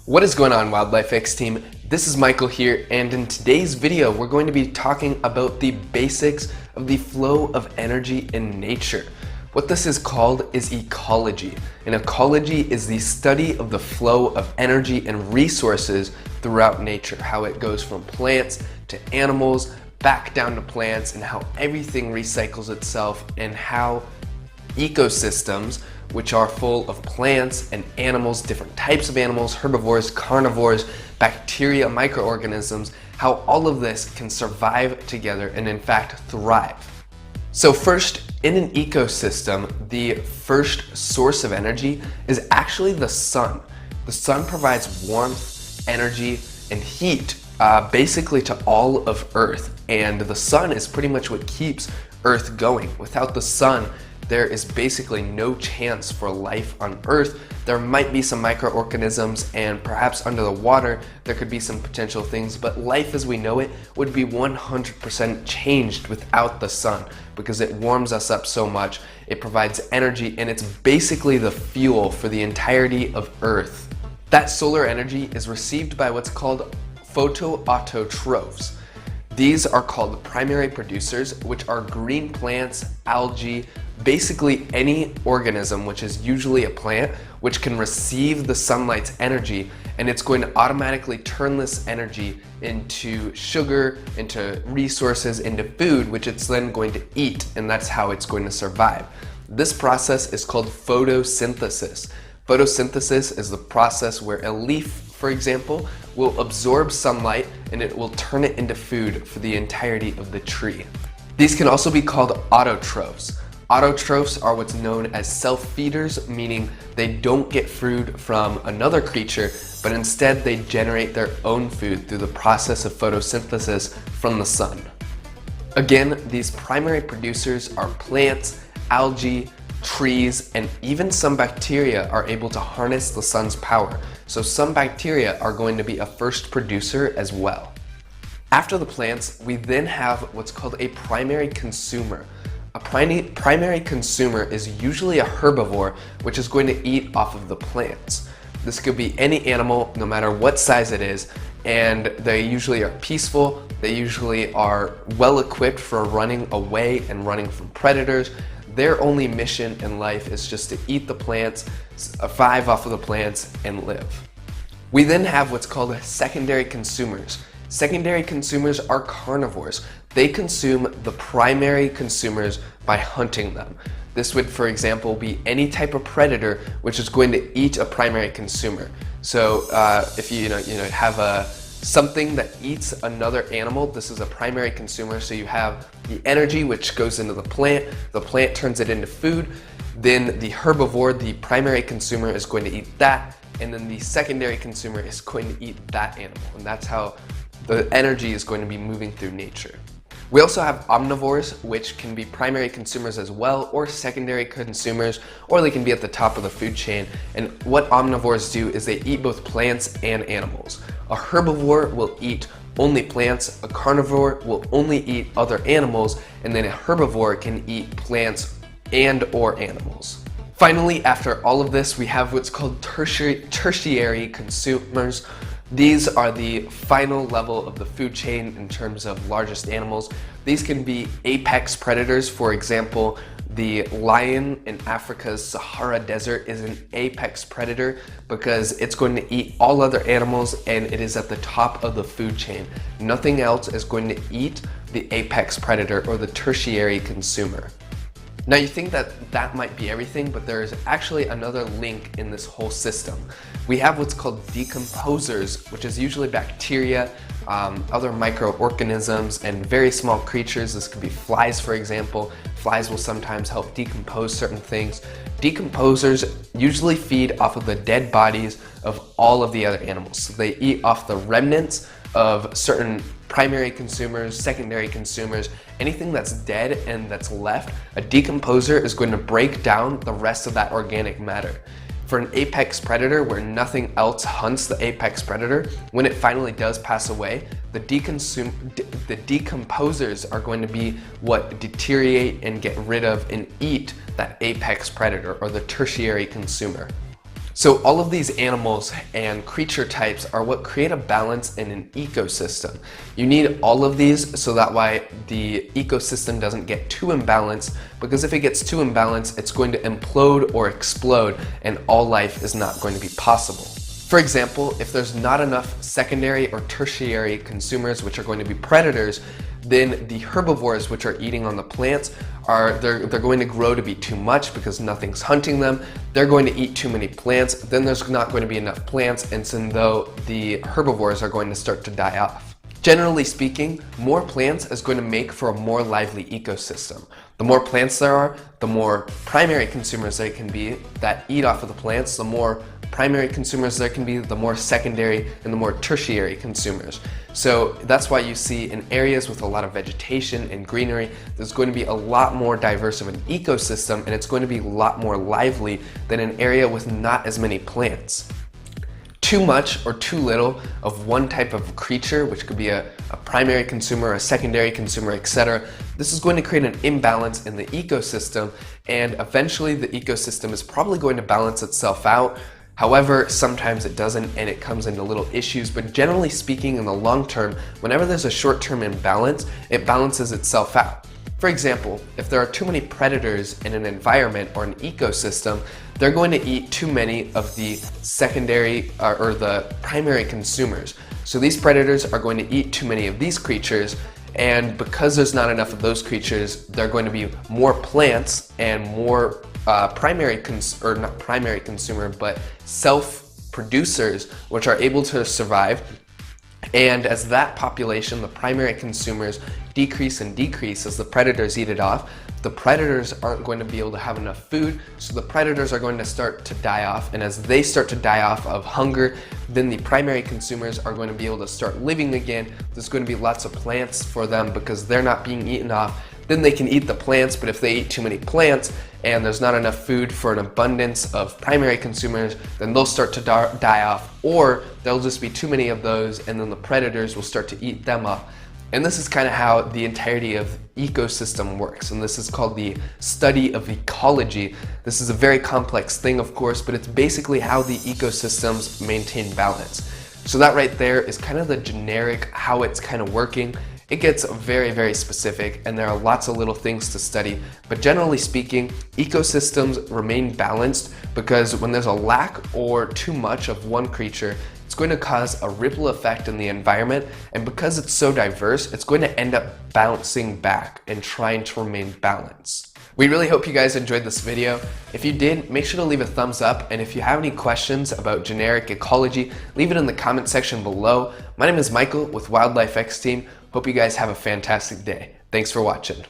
What is going on, Wildlife X team? This is Michael here, and in today's video we're going to be talking about the basics of the flow of energy in nature. What this is called is ecology, and ecology is the study of the flow of energy and resources throughout nature, how it goes from plants to animals, back down to plants, and how everything recycles itself, and how ecosystems, which are full of plants and animals, different types of animals, herbivores, carnivores, bacteria, microorganisms, how all of this can survive together and in fact thrive. So first, in an ecosystem, the first source of energy is actually the sun. The sun provides warmth, energy, and heat basically to all of Earth, and the sun is pretty much what keeps Earth going. Without the sun, there is basically no chance for life on Earth. There might be some microorganisms, and perhaps under the water there could be some potential things, but life as we know it would be 100% changed without the sun, because it warms us up so much, it provides energy, and it's basically the fuel for the entirety of Earth. That solar energy is received by what's called photoautotrophs. These are called primary producers, which are green plants, algae, basically any organism, which is usually a plant, which can receive the sunlight's energy, and it's going to automatically turn this energy into sugar, into resources, into food, which it's then going to eat, and that's how it's going to survive. This process is called photosynthesis. Photosynthesis is the process where a leaf, for example, will absorb sunlight and it will turn it into food for the entirety of the tree. These can also be called autotrophs. Autotrophs are what's known as self-feeders, meaning they don't get food from another creature, but instead they generate their own food through the process of photosynthesis from the sun. Again, these primary producers are plants, algae, trees, and even some bacteria are able to harness the sun's power. So some bacteria are going to be a first producer as well. After the plants, we then have what's called a primary consumer. A primary consumer is usually a herbivore, which is going to eat off of the plants. This could be any animal, no matter what size it is, and they usually are peaceful. They usually are well equipped for running away and running from predators. Their only mission in life is just to eat the plants, survive off of the plants, and live. We then have what's called secondary consumers. Secondary consumers are carnivores. They consume the primary consumers by hunting them. This would, for example, be any type of predator which is going to eat a primary consumer. So if you have something that eats another animal, this is a primary consumer. So you have the energy which goes into the plant turns it into food, then the herbivore, the primary consumer, is going to eat that, and then the secondary consumer is going to eat that animal, and that's how the energy is going to be moving through nature. We also have omnivores, which can be primary consumers as well, or secondary consumers, or they can be at the top of the food chain. And what omnivores do is they eat both plants and animals. A herbivore will eat only plants, a carnivore will only eat other animals, and then a herbivore can eat plants and or animals. Finally, after all of this, we have what's called tertiary consumers. These are the final level of the food chain in terms of largest animals. These can be apex predators. For example, the lion in Africa's Sahara Desert is an apex predator because it's going to eat all other animals, and it is at the top of the food chain. Nothing else is going to eat the apex predator or the tertiary consumer. Now you think that might be everything, but there is actually another link in this whole system. We have what's called decomposers, which is usually bacteria, other microorganisms, and very small creatures. This could be flies, for example. Flies will sometimes help decompose certain things. Decomposers usually feed off of the dead bodies of all of the other animals. So they eat off the remnants of certain primary consumers, secondary consumers, anything that's dead and that's left. A decomposer is going to break down the rest of that organic matter. For an apex predator where nothing else hunts the apex predator, when it finally does pass away, the decomposers are going to be what deteriorate and get rid of and eat that apex predator or the tertiary consumer. So all of these animals and creature types are what create a balance in an ecosystem. You need all of these so that way the ecosystem doesn't get too imbalanced, because if it gets too imbalanced, it's going to implode or explode and all life is not going to be possible. For example, if there's not enough secondary or tertiary consumers, which are going to be predators, then the herbivores which are eating on the plants they're going to grow to be too much because nothing's hunting them. They're going to eat too many plants, then there's not going to be enough plants, and so though the herbivores are going to start to die off. Generally speaking, more plants is going to make for a more lively ecosystem. The more plants there are, the more primary consumers there can be that eat off of the plants, the more primary consumers there can be, the more secondary and the more tertiary consumers. So that's why you see in areas with a lot of vegetation and greenery, there's going to be a lot more diverse of an ecosystem, and it's going to be a lot more lively than an area with not as many plants. Too much or too little of one type of creature, which could be a primary consumer, a secondary consumer, etc. This is going to create an imbalance in the ecosystem, and eventually the ecosystem is probably going to balance itself out. However, sometimes it doesn't and it comes into little issues, but generally speaking, in the long term, whenever there's a short-term imbalance, it balances itself out. For example, if there are too many predators in an environment or an ecosystem, they're going to eat too many of the secondary or the primary consumers. So these predators are going to eat too many of these creatures, and because there's not enough of those creatures, there are going to be more plants and more not primary consumer, but self-producers, which are able to survive. And as that population, the primary consumers, decrease and decrease as the predators eat it off, the predators aren't going to be able to have enough food, so the predators are going to start to die off, and as they start to die off of hunger, then the primary consumers are going to be able to start living again. There's going to be lots of plants for them because they're not being eaten off. Then they can eat the plants, but if they eat too many plants and there's not enough food for an abundance of primary consumers, then they'll start to die off, or there'll just be too many of those and then the predators will start to eat them up. And this is kind of how the entirety of ecosystem works, and this is called the study of ecology. This is a very complex thing, of course, but it's basically how the ecosystems maintain balance. So that right there is kind of the generic how it's kind of working. It gets very, very specific, and there are lots of little things to study, but generally speaking, ecosystems remain balanced because when there's a lack or too much of one creature, it's going to cause a ripple effect in the environment, and because it's so diverse, it's going to end up bouncing back and trying to remain balanced. We really hope you guys enjoyed this video. If you did, make sure to leave a thumbs up, and if you have any questions about generic ecology, leave it in the comment section below. My name is Michael with Wildlife X Team. Hope you guys have a fantastic day. Thanks for watching.